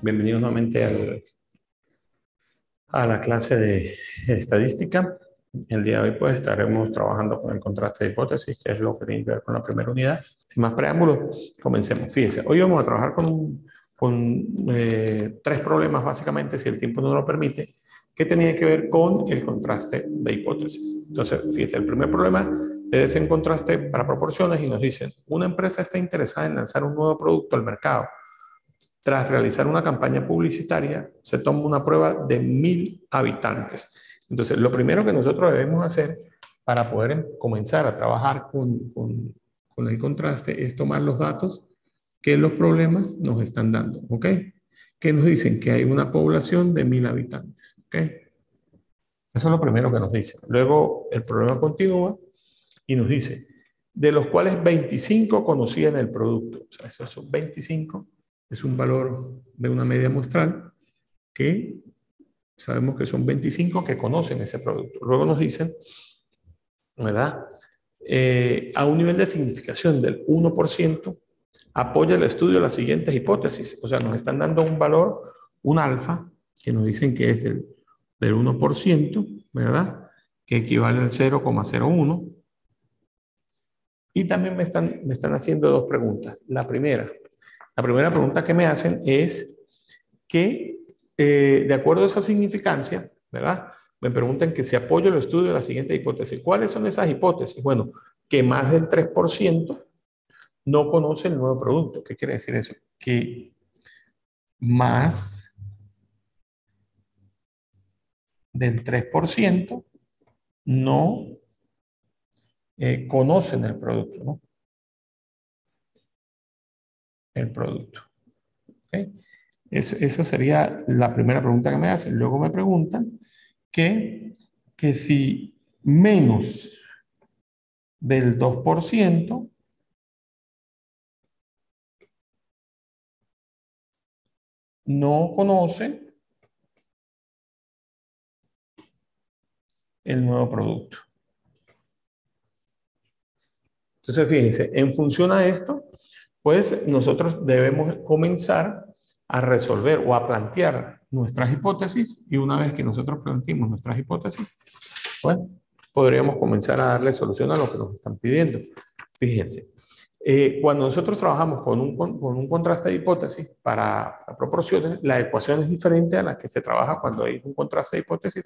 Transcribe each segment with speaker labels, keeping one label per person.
Speaker 1: Bienvenidos nuevamente a la clase de estadística. El día de hoy pues estaremos trabajando con el contraste de hipótesis, que es lo que tiene que ver con la primera unidad. Sin más preámbulos, comencemos. Fíjense, hoy vamos a trabajar con tres problemas básicamente, si el tiempo no lo permite, que tenían que ver con el contraste de hipótesis. Entonces, fíjense, el primer problema es un contraste para proporciones y nos dicen, una empresa está interesada en lanzar un nuevo producto al mercado. Tras realizar una campaña publicitaria, se toma una prueba de 1000 habitantes. Entonces, lo primero que nosotros debemos hacer para poder comenzar a trabajar con el contraste es tomar los datos que los problemas nos están dando, ¿ok? Que nos dicen que hay una población de 1000 habitantes, ¿ok? Eso es lo primero que nos dice. Luego, el problema continúa y nos dice, de los cuales 25 conocían el producto. O sea, esos son 25. Es un valor de una media muestral que sabemos que son 25 que conocen ese producto. Luego nos dicen, ¿verdad? A un nivel de significación del 1%, apoya el estudio de las siguientes hipótesis. O sea, nos están dando un valor, un alfa, que nos dicen que es del 1%, ¿verdad? Que equivale al 0,01. Y también me están haciendo dos preguntas. La primera pregunta que me hacen es que, de acuerdo a esa significancia, ¿verdad? Me preguntan que si apoyo el estudio de la siguiente hipótesis. ¿Cuáles son esas hipótesis? Bueno, que más del 3% no conoce el nuevo producto. ¿Qué quiere decir eso? Que más del 3% no conocen el producto, ¿no? El producto. ¿Okay? Esa sería la primera pregunta que me hacen. Luego me preguntan que si menos del 2% no conoce el nuevo producto. Entonces, fíjense, en función a esto, pues nosotros debemos comenzar a resolver o a plantear nuestras hipótesis, y una vez que nosotros planteemos nuestras hipótesis, pues podríamos comenzar a darle solución a lo que nos están pidiendo. Fíjense, cuando nosotros trabajamos con un contraste de hipótesis para proporciones, la ecuación es diferente a la que se trabaja cuando hay un contraste de hipótesis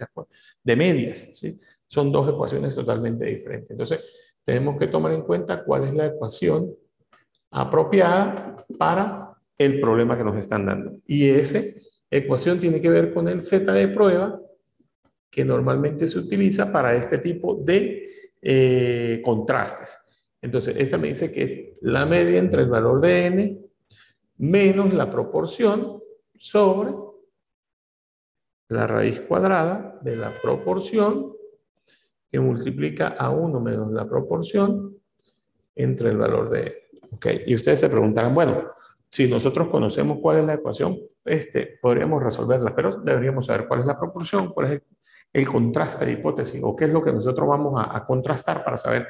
Speaker 1: de medias, ¿sí? Son dos ecuaciones totalmente diferentes. Entonces, tenemos que tomar en cuenta cuál es la ecuación apropiada para el problema que nos están dando. Y esa ecuación tiene que ver con el zeta de prueba que normalmente se utiliza para este tipo de contrastes. Entonces, esta me dice que es la media entre el valor de n menos la proporción sobre la raíz cuadrada de la proporción que multiplica a 1 menos la proporción entre el valor de n. Ok, y ustedes se preguntarán, bueno, si nosotros conocemos cuál es la ecuación, podríamos resolverla, pero deberíamos saber cuál es la proporción, cuál es el contraste de hipótesis, o qué es lo que nosotros vamos a contrastar para saber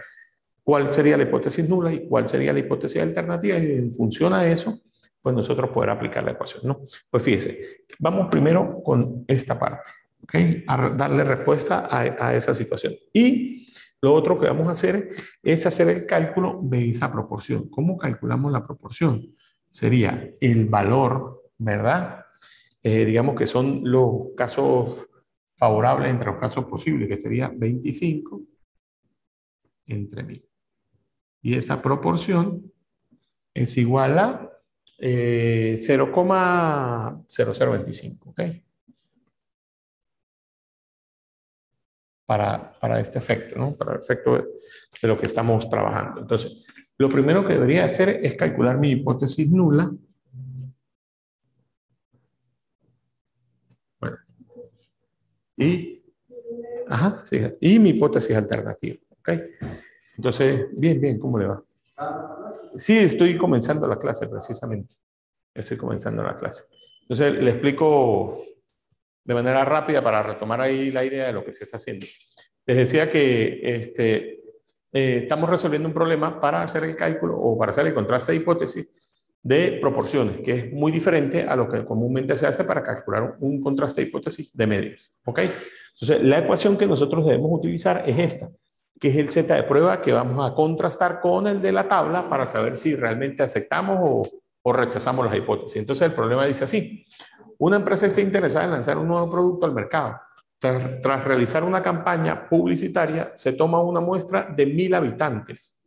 Speaker 1: cuál sería la hipótesis nula y cuál sería la hipótesis alternativa, y en función a eso, pues nosotros poder aplicar la ecuación, ¿no? Pues fíjese, vamos primero con esta parte, ¿ok? A darle respuesta a esa situación. Y lo otro que vamos a hacer es hacer el cálculo de esa proporción. ¿Cómo calculamos la proporción? Sería el valor, ¿verdad? Digamos que son los casos favorables entre los casos posibles, que sería 25 entre 1000. Y esa proporción es igual a 0,0025, ¿ok? Para este efecto, ¿no? Para el efecto de lo que estamos trabajando. Entonces, lo primero que debería hacer es calcular mi hipótesis nula. Bueno, y mi hipótesis alternativa, ¿ok? Entonces, bien, ¿cómo le va? Sí, estoy comenzando la clase precisamente. Estoy comenzando la clase. Entonces, le explico de manera rápida para retomar ahí la idea de lo que se está haciendo. Les decía que estamos resolviendo un problema para hacer el cálculo o para hacer el contraste de hipótesis de proporciones, que es muy diferente a lo que comúnmente se hace para calcular un contraste de hipótesis de medias. ¿Ok? Entonces, la ecuación que nosotros debemos utilizar es esta, que es el Z de prueba que vamos a contrastar con el de la tabla para saber si realmente aceptamos o rechazamos las hipótesis. Entonces, el problema dice así: una empresa está interesada en lanzar un nuevo producto al mercado. Tras realizar una campaña publicitaria, se toma una muestra de 1000 habitantes,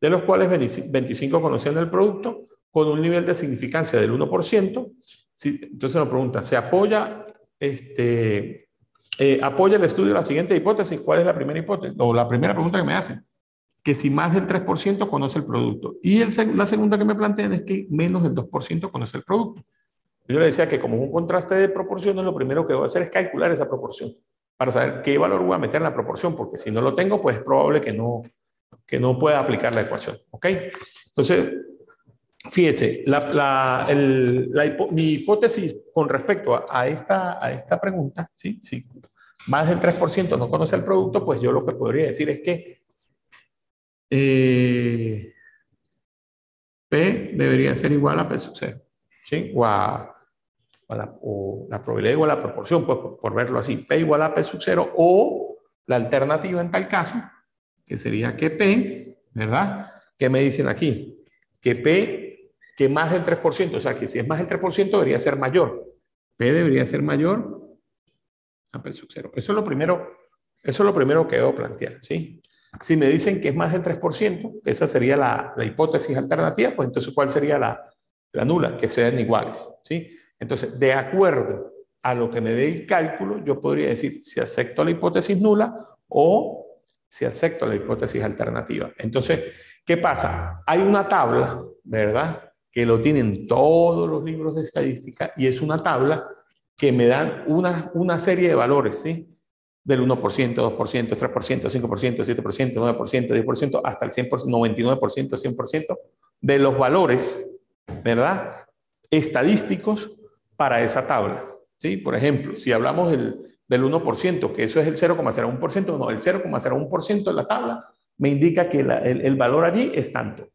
Speaker 1: de los cuales 25 conocían el producto con un nivel de significancia del 1%. Entonces nos pregunta, ¿se apoya, apoya el estudio de la siguiente hipótesis? ¿Cuál es la primera hipótesis? O la primera pregunta que me hacen, que si más del 3% conoce el producto. Y la segunda que me plantean es que menos del 2% conoce el producto. Yo le decía que como es un contraste de proporciones, lo primero que voy a hacer es calcular esa proporción para saber qué valor voy a meter en la proporción, porque si no lo tengo, pues es probable que no pueda aplicar la ecuación. ¿Ok? Entonces, fíjense, mi hipótesis con respecto a esta pregunta, ¿sí? Si más del 3% no conoce el producto, pues yo lo que podría decir es que P debería ser igual a P sub 0, ¿sí? O la probabilidad igual a la proporción, pues por verlo así, P igual a P sub 0, o la alternativa en tal caso, que sería que P, ¿verdad? ¿Qué me dicen aquí? Que P, que más del 3%, o sea, que si es más del 3% debería ser mayor. P debería ser mayor a P sub 0. Eso es lo primero que debo plantear, ¿sí? Si me dicen que es más del 3%, esa sería la hipótesis alternativa, pues entonces, ¿cuál sería la nula? Que sean iguales, ¿sí? Entonces, de acuerdo a lo que me dé el cálculo, yo podría decir si acepto la hipótesis nula o si acepto la hipótesis alternativa. Entonces, ¿qué pasa? Hay una tabla, ¿verdad? Que lo tienen todos los libros de estadística y es una tabla que me dan una serie de valores, ¿sí? Del 1%, 2%, 3%, 5%, 7%, 9%, 10%, hasta el 100%, 99%, 100% de los valores, ¿verdad? Estadísticos para esa tabla, ¿sí? Por ejemplo, si hablamos del 1%, que eso es el 0,01%, no, el 0,01% de la tabla me indica que el valor allí es tanto.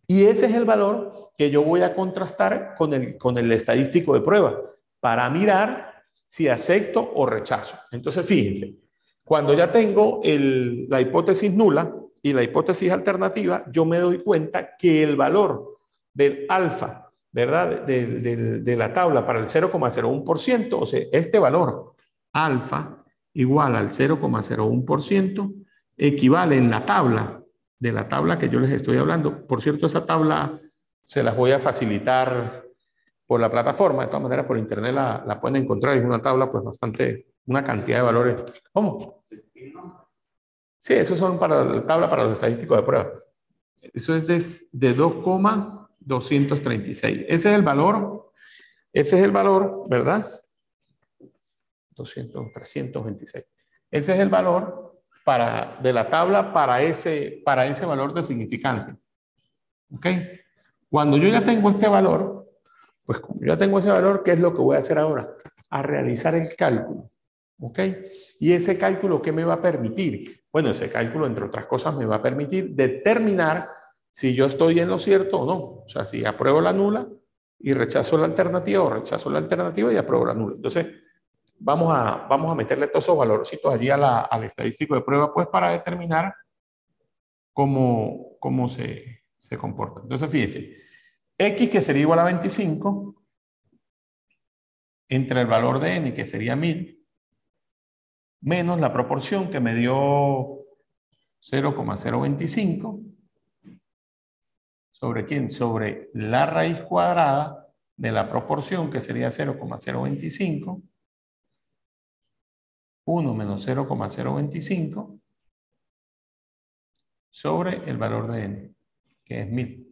Speaker 1: Y ese es el valor que yo voy a contrastar con el estadístico de prueba para mirar si acepto o rechazo. Entonces, fíjense, cuando ya tengo la hipótesis nula y la hipótesis alternativa, yo me doy cuenta que el valor del alfa, ¿verdad? De la tabla para el 0,01%, o sea, este valor, alfa, igual al 0,01%, equivale en la tabla, de la tabla que yo les estoy hablando. Por cierto, esa tabla se las voy a facilitar por la plataforma. De todas maneras, por internet la pueden encontrar. Es una tabla, pues, una cantidad de valores. ¿Cómo? Sí, esos son para la tabla para los estadísticos de prueba. Eso es de 2,236. Ese es el valor, ¿verdad? 326. Ese es el valor de la tabla para ese valor de significancia. ¿Ok? Cuando yo ya tengo este valor, pues como ya tengo ese valor, ¿qué es lo que voy a hacer ahora? A realizar el cálculo. ¿Ok? Y ese cálculo, ¿qué me va a permitir? Bueno, ese cálculo, entre otras cosas, me va a permitir determinar si yo estoy en lo cierto o no. O sea, si apruebo la nula y rechazo la alternativa, o rechazo la alternativa y apruebo la nula. Entonces, vamos a meterle todos esos valorcitos allí al estadístico de prueba, pues, para determinar cómo se comporta. Entonces, fíjense, X, que sería igual a 25, entre el valor de N, que sería 1000, menos la proporción que me dio 0,025, ¿sobre quién? Sobre la raíz cuadrada de la proporción, que sería 0,025, 1 menos 0,025, sobre el valor de N, que es 1000.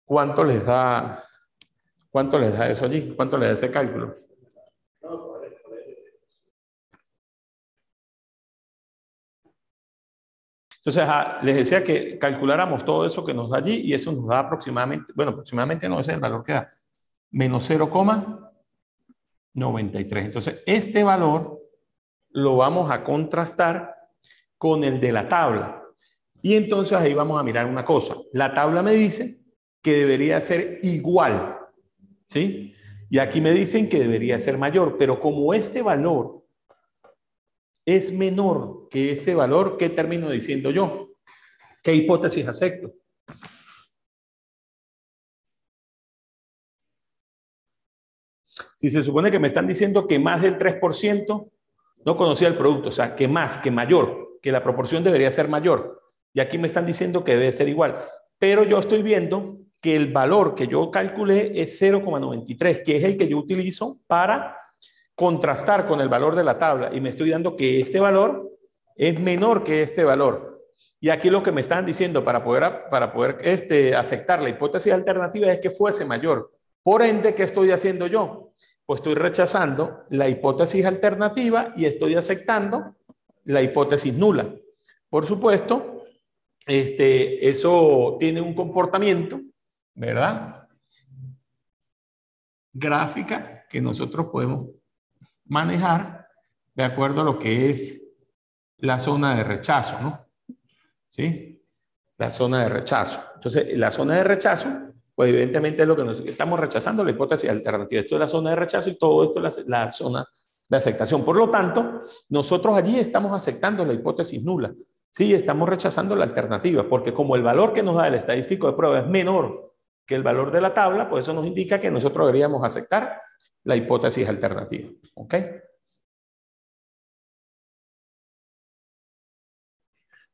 Speaker 1: ¿Cuánto les da eso allí? ¿Cuánto les da ese cálculo? Entonces, les decía que calculáramos todo eso que nos da allí y eso nos da aproximadamente, bueno, aproximadamente no, ese es el valor que da, menos 0,93. Entonces, este valor lo vamos a contrastar con el de la tabla. Y entonces ahí vamos a mirar una cosa. La tabla me dice que debería ser igual, ¿sí? Y aquí me dicen que debería ser mayor, pero como este valor es menor que ese valor, ¿qué termino diciendo yo? ¿Qué hipótesis acepto? Si se supone que me están diciendo que más del 3% no conocía el producto, o sea, que más, que mayor, que la proporción debería ser mayor. Y aquí me están diciendo que debe ser igual. Pero yo estoy viendo que el valor que yo calculé es 0,93, que es el que yo utilizo para contrastar con el valor de la tabla. Y me estoy dando que este valor es menor que este valor. Y aquí lo que me están diciendo para poder aceptar la hipótesis alternativa es que fuese mayor. Por ende, ¿qué estoy haciendo yo? Pues estoy rechazando la hipótesis alternativa y estoy aceptando la hipótesis nula. Por supuesto, eso tiene un comportamiento, ¿verdad? Gráfica que nosotros podemos manejar de acuerdo a lo que es la zona de rechazo, ¿no? ¿Sí? La zona de rechazo. Entonces, la zona de rechazo, pues evidentemente es lo que nos estamos rechazando, la hipótesis alternativa. Esto es la zona de rechazo y todo esto es la zona de aceptación. Por lo tanto, nosotros allí estamos aceptando la hipótesis nula. Sí, estamos rechazando la alternativa, porque como el valor que nos da el estadístico de prueba es menor que el valor de la tabla, pues eso nos indica que nosotros deberíamos aceptar la hipótesis alternativa. ¿Ok?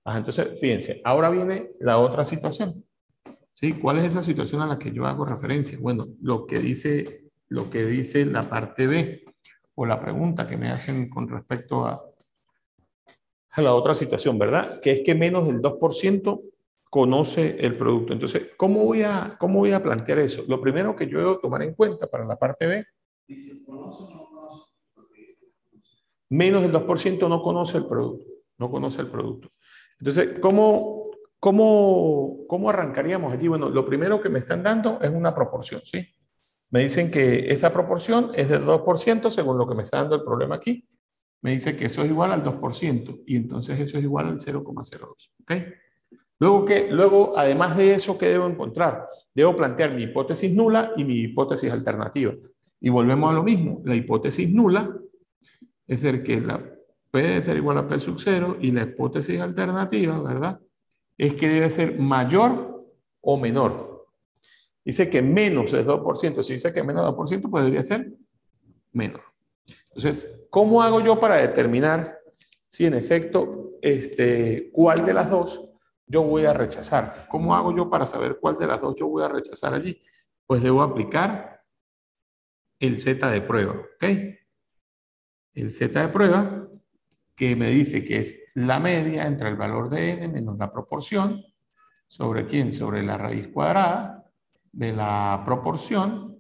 Speaker 1: Entonces, fíjense, ahora viene la otra situación. ¿Sí? ¿Cuál es esa situación a la que yo hago referencia? Bueno, lo que dice la parte B o la pregunta que me hacen con respecto a la otra situación, ¿verdad? Que es que menos del 2% conoce el producto. Entonces, ¿cómo voy a plantear eso? Lo primero que yo debo tomar en cuenta para la parte B, menos del 2% no conoce el producto, no conoce el producto. Entonces, ¿cómo arrancaríamos allí? Bueno, lo primero que me están dando es una proporción, ¿sí? Me dicen que esa proporción es del 2% según lo que me está dando el problema aquí. Me dice que eso es igual al 2% y entonces eso es igual al 0,02, ¿ok? Luego, además de eso, ¿qué debo encontrar? Debo plantear mi hipótesis nula y mi hipótesis alternativa. Y volvemos a lo mismo. La hipótesis nula es decir, que la P debe ser igual a P sub 0 y la hipótesis alternativa, ¿verdad? Es que debe ser mayor o menor. Dice que menos es 2%. Si dice que menos 2%, pues debería ser menor. Entonces, ¿cómo hago yo para determinar si en efecto cuál de las dos yo voy a rechazar? ¿Cómo hago yo para saber cuál de las dos yo voy a rechazar allí? Pues debo aplicar el Z de prueba, ¿ok? El Z de prueba que me dice que es la media entre el valor de n menos la proporción, ¿sobre quién? Sobre la raíz cuadrada de la proporción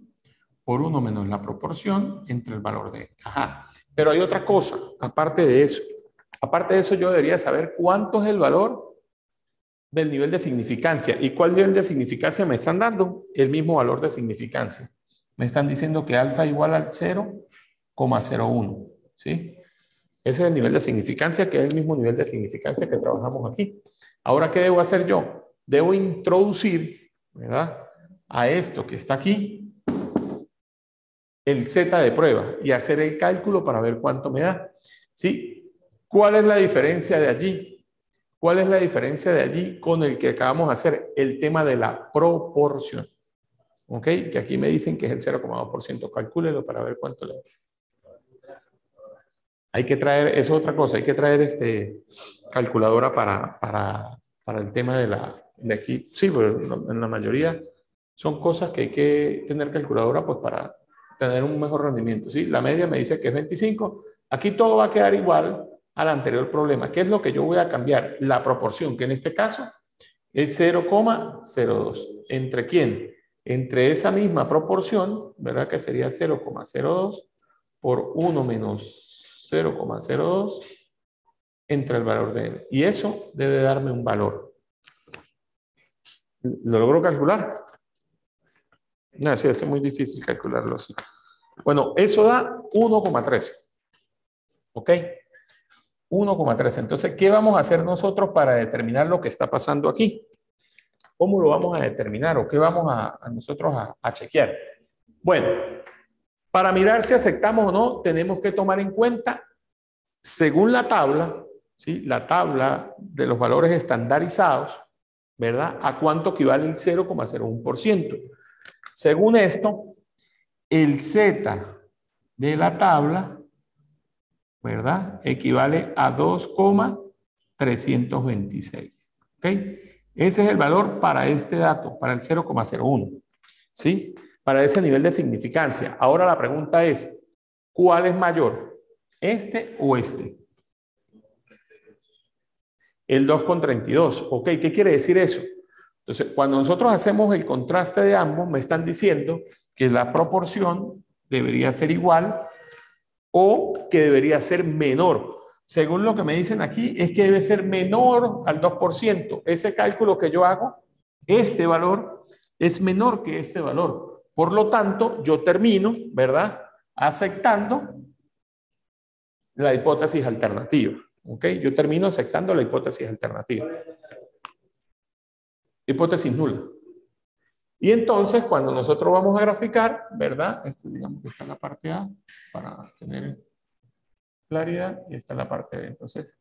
Speaker 1: por 1 menos la proporción entre el valor de n. Ajá. Pero hay otra cosa, aparte de eso. Aparte de eso, yo debería saber cuánto es el valor del nivel de significancia. ¿Y cuál nivel de significancia me están dando? El mismo valor de significancia. Me están diciendo que alfa igual al 0,01, ¿sí? Ese es el nivel de significancia, que es el mismo nivel de significancia que trabajamos aquí. Ahora, ¿qué debo hacer yo? Debo introducir, ¿verdad?, a esto que está aquí, el Z de prueba y hacer el cálculo para ver cuánto me da. ¿Sí? ¿Cuál es la diferencia de allí? ¿Cuál es la diferencia de allí con el que acabamos de hacer? El tema de la proporción. ¿Ok? Que aquí me dicen que es el 0,2%. Calcúlelo para ver cuánto le da. Hay que traer, eso es otra cosa, hay que traer calculadora para el tema de aquí. Sí, pero en la mayoría son cosas que hay que tener calculadora pues para tener un mejor rendimiento. ¿Sí? La media me dice que es 25. Aquí todo va a quedar igual al anterior problema. ¿Qué es lo que yo voy a cambiar? La proporción, que en este caso es 0,02. ¿Entre quién? Entre esa misma proporción, ¿verdad? Que sería 0,02 por 1 menos 0,02 entre el valor de n. Y eso debe darme un valor. ¿Lo logro calcular? No, sí, es muy difícil calcularlo así. Bueno, eso da 1,13. ¿Ok? 1,13. Entonces, ¿qué vamos a hacer nosotros para determinar lo que está pasando aquí? ¿Cómo lo vamos a determinar o qué vamos a nosotros a chequear? Bueno, para mirar si aceptamos o no, tenemos que tomar en cuenta, según la tabla, ¿sí? La tabla de los valores estandarizados, ¿verdad? ¿A cuánto equivale el 0,01%? Según esto, el Z de la tabla, ¿verdad? Equivale a 2,326. ¿Ok? Ese es el valor para este dato, para el 0,01. ¿Sí? Para ese nivel de significancia. Ahora la pregunta es, ¿cuál es mayor? ¿Este o este? El 2,32. ¿Ok? ¿Qué quiere decir eso? Entonces, cuando nosotros hacemos el contraste de ambos, me están diciendo que la proporción debería ser igual o que debería ser menor. Según lo que me dicen aquí, es que debe ser menor al 2%. Ese cálculo que yo hago, este valor es menor que este valor. Por lo tanto, yo termino, ¿verdad? Aceptando la hipótesis alternativa. ¿Ok? Yo termino aceptando la hipótesis alternativa. Hipótesis nula. Y entonces, cuando nosotros vamos a graficar, ¿verdad? Esto digamos que está en la parte A para tener claridad y esta es la parte B. Entonces,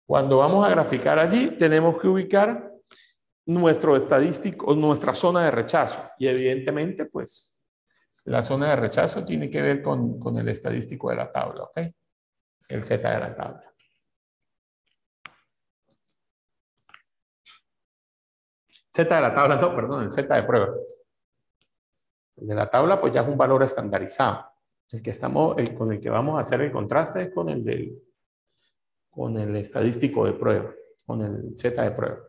Speaker 1: cuando vamos a graficar allí, tenemos que ubicar nuestro estadístico, nuestra zona de rechazo. Y evidentemente, pues, la zona de rechazo tiene que ver con el estadístico de la tabla, ¿ok? El Z de la tabla. Z de la tabla, no, perdón, el Z de prueba. El de la tabla, pues ya es un valor estandarizado. El que estamos, con el que vamos a hacer el contraste es con el estadístico de prueba, con el Z de prueba.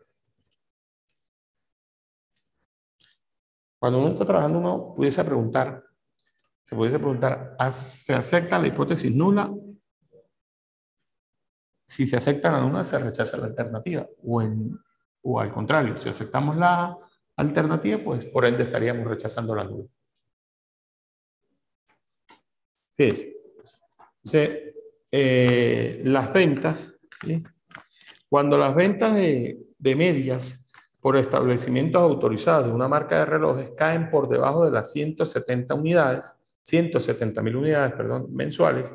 Speaker 1: Cuando uno está trabajando, uno pudiese preguntar, se pudiese preguntar, ¿se acepta la hipótesis nula? Si se acepta la nula, se rechaza la alternativa. O al contrario, si aceptamos la alternativa, pues por ende estaríamos rechazando la nula. Fíjense. Las ventas, ¿sí? Cuando las ventas de medias por establecimientos autorizados de una marca de relojes caen por debajo de las 170 unidades, 170.000 unidades, perdón, mensuales,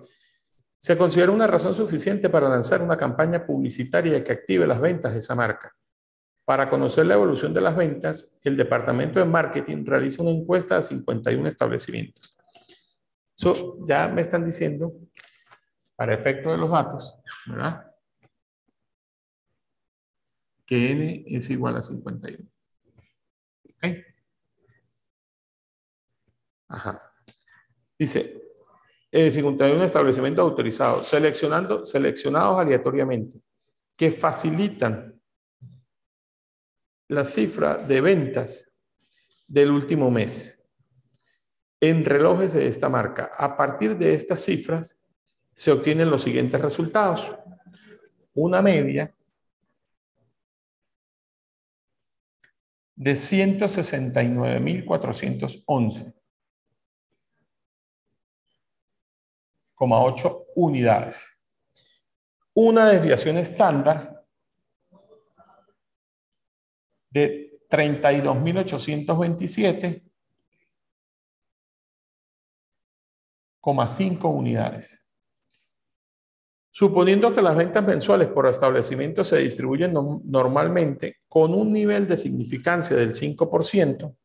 Speaker 1: se considera una razón suficiente para lanzar una campaña publicitaria que active las ventas de esa marca. Para conocer la evolución de las ventas, el departamento de marketing realiza una encuesta a 51 establecimientos. Eso ya me están diciendo, para efecto de los datos, ¿verdad? Que n es igual a 51. ¿Ok? Ajá. Dice, 51 establecimientos autorizados, seleccionados aleatoriamente, que facilitan la cifra de ventas del último mes en relojes de esta marca. A partir de estas cifras se obtienen los siguientes resultados. Una media de 169.411,8 unidades. Una desviación estándar de 32.827,5 unidades. Suponiendo que las ventas mensuales por establecimiento se distribuyen normalmente con un nivel de significancia del 5%,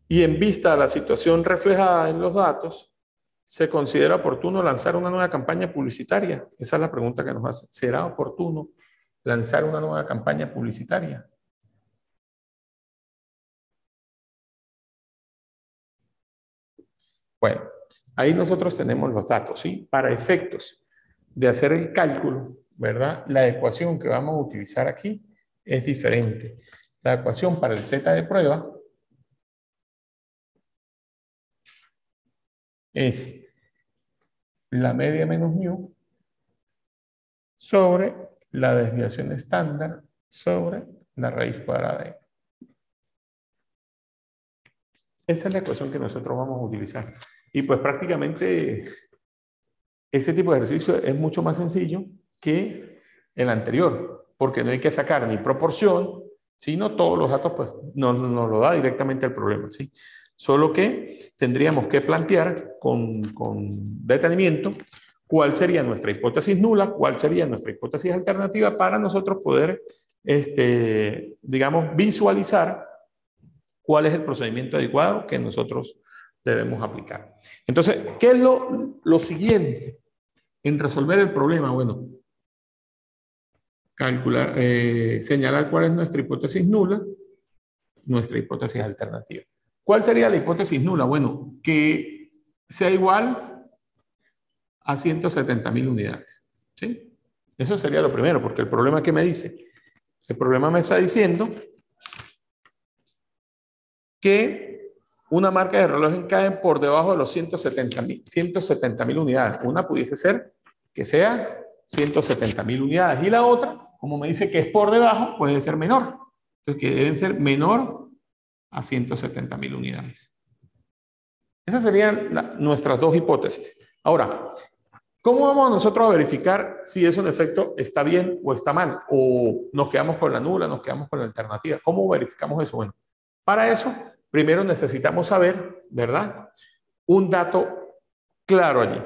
Speaker 1: y en vista de la situación reflejada en los datos, ¿se considera oportuno lanzar una nueva campaña publicitaria? Esa es la pregunta que nos hace. ¿Será oportuno lanzar una nueva campaña publicitaria? Bueno, ahí nosotros tenemos los datos, ¿sí? Para efectos de hacer el cálculo, ¿verdad? La ecuación que vamos a utilizar aquí es diferente. La ecuación para el Z de prueba es la media menos mu sobre la desviación estándar sobre la raíz cuadrada de n. Esa es la ecuación que nosotros vamos a utilizar. Y pues prácticamente este tipo de ejercicio es mucho más sencillo que el anterior, porque no hay que sacar ni proporción, sino todos los datos pues nos lo da directamente el problema, ¿sí? Solo que tendríamos que plantear con detenimiento cuál sería nuestra hipótesis nula, cuál sería nuestra hipótesis alternativa para nosotros poder, digamos, visualizar cuál es el procedimiento adecuado que nosotros debemos aplicar. Entonces, ¿qué es lo siguiente en resolver el problema? Bueno, calcular, señalar cuál es nuestra hipótesis nula, nuestra hipótesis alternativa. ¿Cuál sería la hipótesis nula? Bueno, que sea igual a 170.000 unidades. ¿Sí? Eso sería lo primero, porque el problema que me dice, el problema me está diciendo que una marca de reloj cae por debajo de los 170.000 unidades. Una pudiese ser que sea 170.000 unidades y la otra, como me dice que es por debajo, puede ser menor. Entonces, que deben ser menor a 170.000 unidades. Esas serían nuestras dos hipótesis. Ahora, ¿cómo vamos nosotros a verificar si eso en efecto está bien o está mal? O nos quedamos con la nula, nos quedamos con la alternativa. ¿Cómo verificamos eso? Bueno, para eso, primero necesitamos saber, ¿verdad? Un dato claro allí.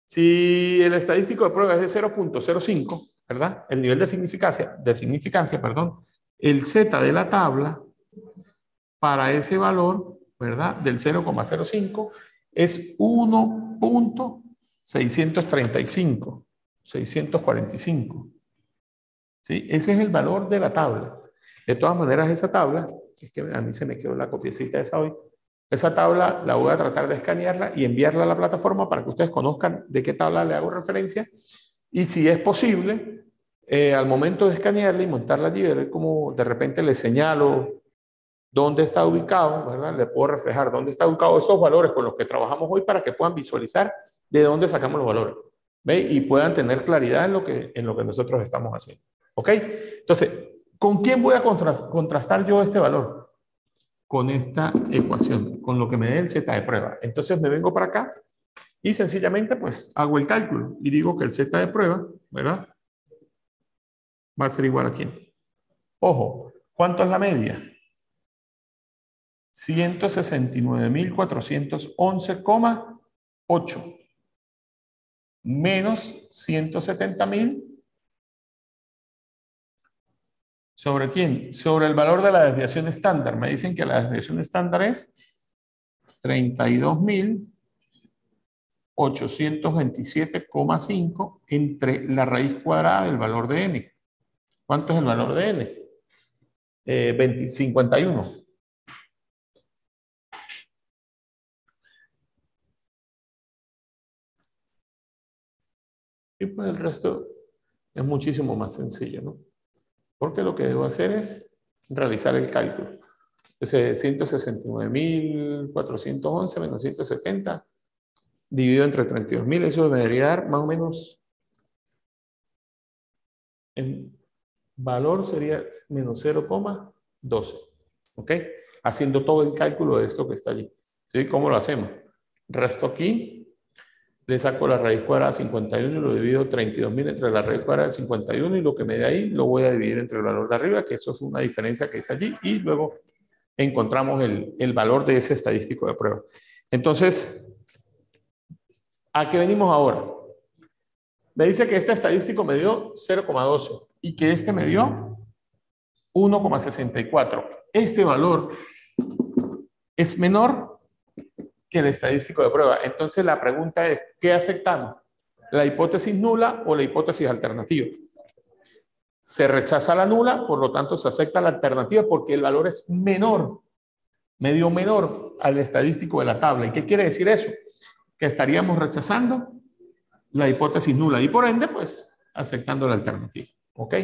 Speaker 1: Si el estadístico de prueba es de 0.05, ¿verdad? El nivel de significancia, perdón, el Z de la tabla para ese valor, ¿verdad? Del 0,05 es 1.635, 645. ¿Sí? Ese es el valor de la tabla. De todas maneras, esa tabla, es que a mí se me quedó la copiecita esa hoy, esa tabla la voy a tratar de escanearla y enviarla a la plataforma para que ustedes conozcan de qué tabla le hago referencia y si es posible, al momento de escanearla y montarla allí, ver cómo de repente le señalo dónde está ubicado, ¿verdad? Le puedo reflejar dónde está ubicado esos valores con los que trabajamos hoy para que puedan visualizar de dónde sacamos los valores. ¿Ve? Y puedan tener claridad en lo que nosotros estamos haciendo. ¿Ok? Entonces, ¿con quién voy a contrastar yo este valor? Con esta ecuación, con lo que me dé el Z de prueba. Entonces me vengo para acá y sencillamente pues hago el cálculo y digo que el Z de prueba, ¿verdad? Va a ser igual a quién. Ojo, ¿cuánto es la media? 169.411,8 menos 170.000 ¿sobre quién? Sobre el valor de la desviación estándar. Me dicen que la desviación estándar es 32.827,5 entre la raíz cuadrada del valor de n. ¿Cuánto es el valor de n? 51. Y pues el resto es muchísimo más sencillo, ¿no? Porque lo que debo hacer es realizar el cálculo. Entonces, 169.411 menos 170 dividido entre 32.000, eso me debería dar más o menos, en valor sería menos 0,12. ¿Ok? Haciendo todo el cálculo de esto que está allí. ¿Sí? ¿Cómo lo hacemos? Resto aquí, le saco la raíz cuadrada de 51 y lo divido 32.000 entre la raíz cuadrada de 51 y lo que me dé ahí lo voy a dividir entre el valor de arriba, que eso es una diferencia que es allí, y luego encontramos el valor de ese estadístico de prueba. Entonces, ¿a qué venimos ahora? Me dice que este estadístico me dio 0,12 y que este me dio 1,64. Este valor es menor que el estadístico de prueba. Entonces la pregunta es, ¿qué aceptamos? ¿La hipótesis nula o la hipótesis alternativa? Se rechaza la nula, por lo tanto se acepta la alternativa porque el valor es menor, medio menor al estadístico de la tabla. ¿Y qué quiere decir eso? Que estaríamos rechazando la hipótesis nula y por ende, pues, aceptando la alternativa. ¿Ok?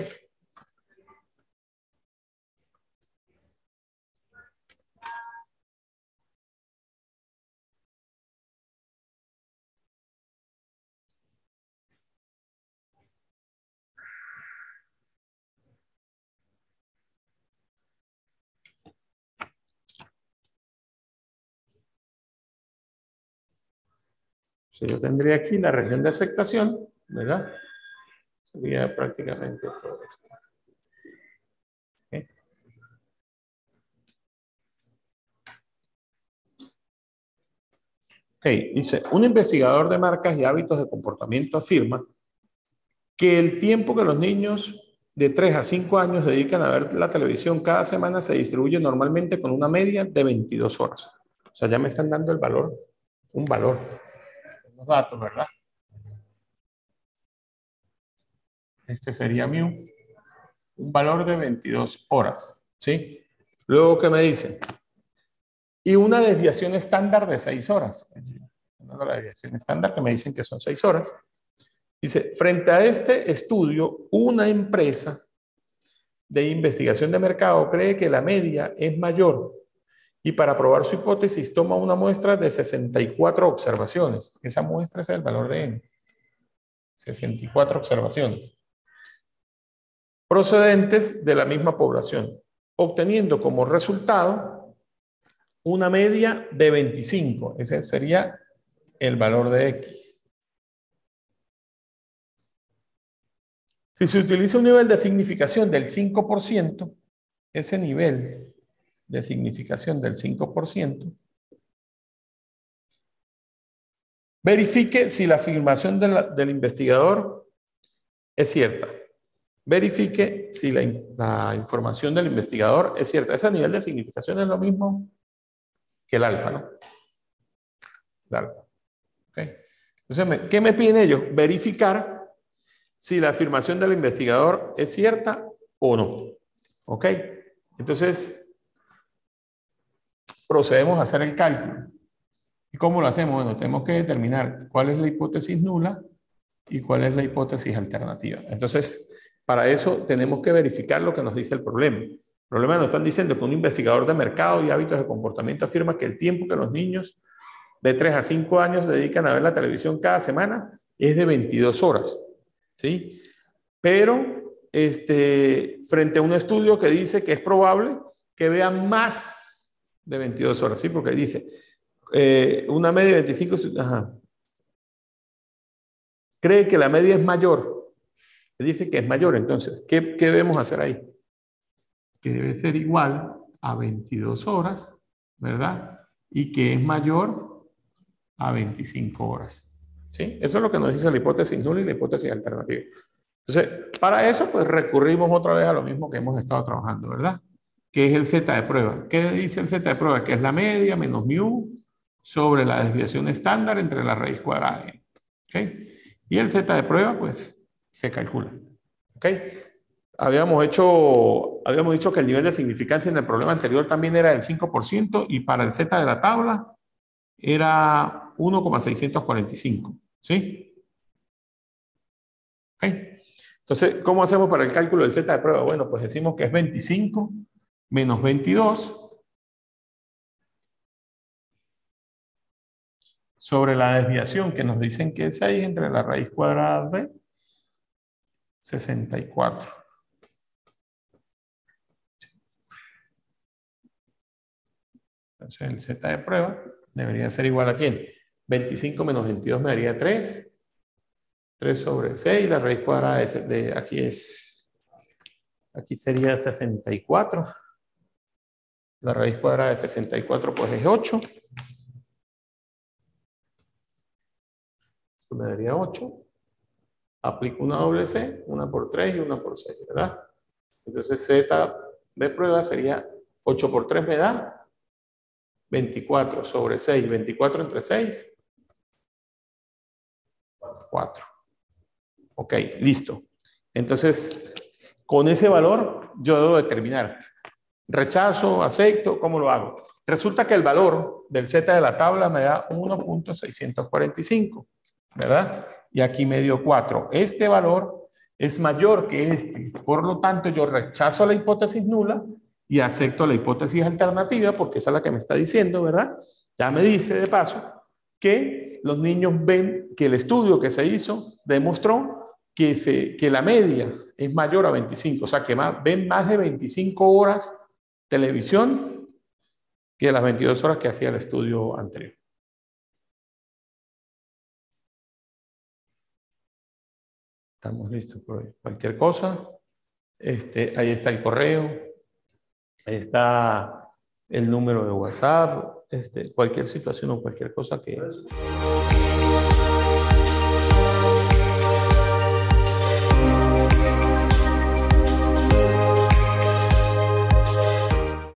Speaker 1: Yo tendría aquí la región de aceptación, ¿verdad? Sería prácticamente todo esto. ¿Okay? Ok, dice, un investigador de marcas y hábitos de comportamiento afirma que el tiempo que los niños de 3 a 5 años dedican a ver la televisión cada semana se distribuye normalmente con una media de 22 horas. O sea, ya me están dando el valor, un valor, unos datos, ¿verdad? Este sería mi un valor de 22 horas, ¿sí? Luego, ¿qué me dice? Y una desviación estándar de 6 horas. Una desviación estándar que me dicen que son 6 horas. Dice, frente a este estudio, una empresa de investigación de mercado cree que la media es mayor y para probar su hipótesis toma una muestra de 64 observaciones. Esa muestra es el valor de n. 64 observaciones procedentes de la misma población, obteniendo como resultado una media de 25. Ese sería el valor de X. Si se utiliza un nivel de significación del 5%, ese nivel de significación del 5%, verifique si la afirmación del investigador es cierta. Verifique si la información del investigador es cierta. Ese nivel de significación es lo mismo que el alfa, ¿no? El alfa. ¿Okay? Entonces, ¿qué me piden ellos? Verificar si la afirmación del investigador es cierta o no. ¿Ok? Entonces, procedemos a hacer el cálculo. ¿Y cómo lo hacemos? Bueno, tenemos que determinar cuál es la hipótesis nula y cuál es la hipótesis alternativa. Entonces, para eso tenemos que verificar lo que nos dice el problema. El problema nos están diciendo que un investigador de mercado y hábitos de comportamiento afirma que el tiempo que los niños de 3 a 5 años dedican a ver la televisión cada semana es de 22 horas. ¿Sí? Pero frente a un estudio que dice que es probable que vean más de 22 horas, ¿sí? Porque dice una media de 25, ajá. Cree que la media es mayor. Dice que es mayor, entonces, ¿qué debemos hacer ahí? Que debe ser igual a 22 horas, ¿verdad? Y que es mayor a 25 horas. ¿Sí? Eso es lo que nos dice la hipótesis nula y la hipótesis alternativa. Entonces, para eso, pues recurrimos otra vez a lo mismo que hemos estado trabajando, ¿verdad? Que es el z de prueba. ¿Qué dice el z de prueba? Que es la media menos mu sobre la desviación estándar entre la raíz cuadrada de n. ¿Ok? Y el z de prueba, pues, se calcula. ¿Ok? Habíamos dicho que el nivel de significancia en el problema anterior también era del 5% y para el z de la tabla era 1,645. ¿Sí? ¿Ok? Entonces, ¿cómo hacemos para el cálculo del z de prueba? Bueno, pues decimos que es 25 menos 22 sobre la desviación que nos dicen que es 6 entre la raíz cuadrada de 64. Entonces, el z de prueba debería ser igual a ¿quién? 25 menos 22 me daría 3. 3 sobre 6, la raíz cuadrada aquí sería 64. La raíz cuadrada de 64 pues es 8. Esto me daría 8. Aplico una doble C, una por 3 y una por 6, ¿verdad? Entonces Z de prueba sería 8 por 3 me da 24 sobre 6. 24 entre 6, 4. Ok, listo. Entonces, con ese valor yo debo determinar rechazo, acepto, ¿cómo lo hago? Resulta que el valor del Z de la tabla me da 1.645, ¿verdad? Y aquí me dio 4. Este valor es mayor que este. Por lo tanto, yo rechazo la hipótesis nula y acepto la hipótesis alternativa porque esa es la que me está diciendo, ¿verdad? Ya me dice de paso que los niños ven que el estudio que se hizo demostró que la media es mayor a 25, o sea que ven más de 25 horas televisión que las 22 horas que hacía el estudio anterior. Estamos listos por hoy. Cualquier cosa, ahí está el correo, ahí está el número de WhatsApp, cualquier situación o cualquier cosa que...